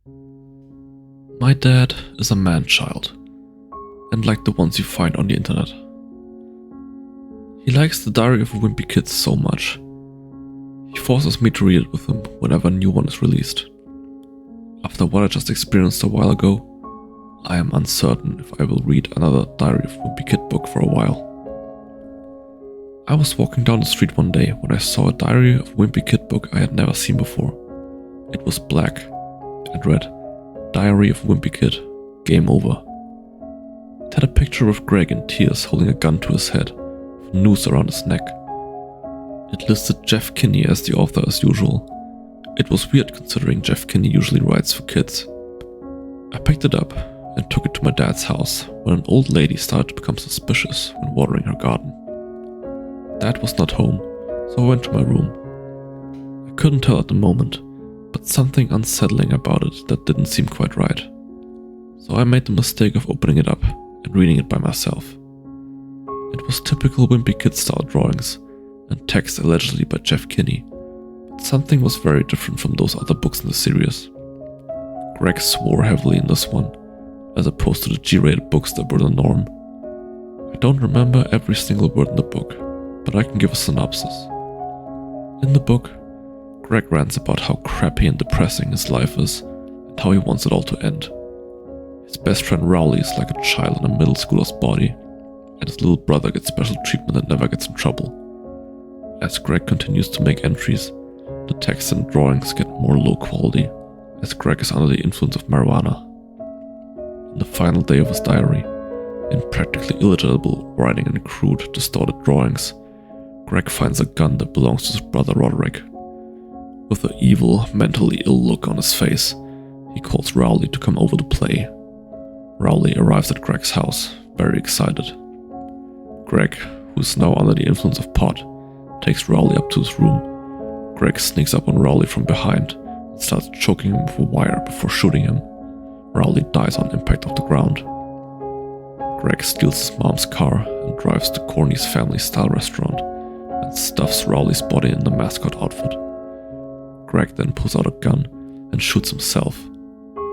My dad is a man-child, and like the ones you find on the internet. He likes the Diary of a Wimpy Kid so much. He forces me to read it with him whenever a new one is released. After what I just experienced a while ago, I am uncertain if I will read another Diary of a Wimpy Kid book for a while. I was walking down the street one day when I saw a Diary of a Wimpy Kid book I had never seen before. It was black and read, Diary of a Wimpy Kid, Game Over. It had a picture of Greg in tears holding a gun to his head, with a noose around his neck. It listed Jeff Kinney as the author as usual. It was weird considering Jeff Kinney usually writes for kids. I picked it up and took it to my dad's house when an old lady started to become suspicious when watering her garden. Dad was not home, so I went to my room. I couldn't tell at the moment, but something unsettling about it that didn't seem quite right. So I made the mistake of opening it up and reading it by myself. It was typical Wimpy Kid style drawings and text allegedly by Jeff Kinney, but something was very different from those other books in the series. Greg swore heavily in this one, as opposed to the G-rated books that were the norm. I don't remember every single word in the book, but I can give a synopsis. In the book, Greg rants about how crappy and depressing his life is and how he wants it all to end. His best friend Rowley is like a child in a middle schooler's body, and his little brother gets special treatment and never gets in trouble. As Greg continues to make entries, the text and drawings get more low quality, as Greg is under the influence of marijuana. In the final day of his diary, in practically illegible writing and crude, distorted drawings, Greg finds a gun that belongs to his brother Roderick. With an evil, mentally ill look on his face, he calls Rowley to come over to play. Rowley arrives at Greg's house, very excited. Greg, who is now under the influence of pot, takes Rowley up to his room. Greg sneaks up on Rowley from behind and starts choking him with a wire before shooting him. Rowley dies on impact of the ground. Greg steals his mom's car and drives to Corny's family-style restaurant and stuffs Rowley's body in the mascot outfit. Greg then pulls out a gun and shoots himself.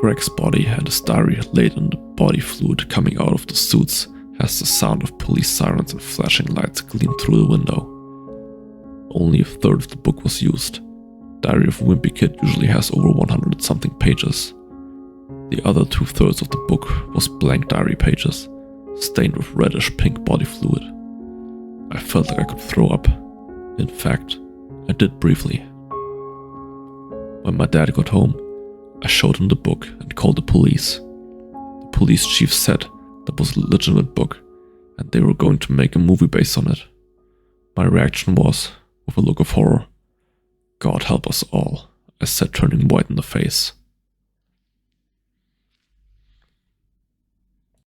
Greg's body and his diary laid in the body fluid coming out of the suits has the sound of police sirens and flashing lights gleam through the window. Only a third of the book was used. Diary of a Wimpy Kid usually has over 100 something pages. The other 2/3 of the book was blank diary pages, stained with reddish pink body fluid. I felt like I could throw up. In fact, I did briefly. When my dad got home, I showed him the book and called the police. The police chief said that was a legitimate book and they were going to make a movie based on it. My reaction was, with a look of horror, God help us all, I said, turning white in the face.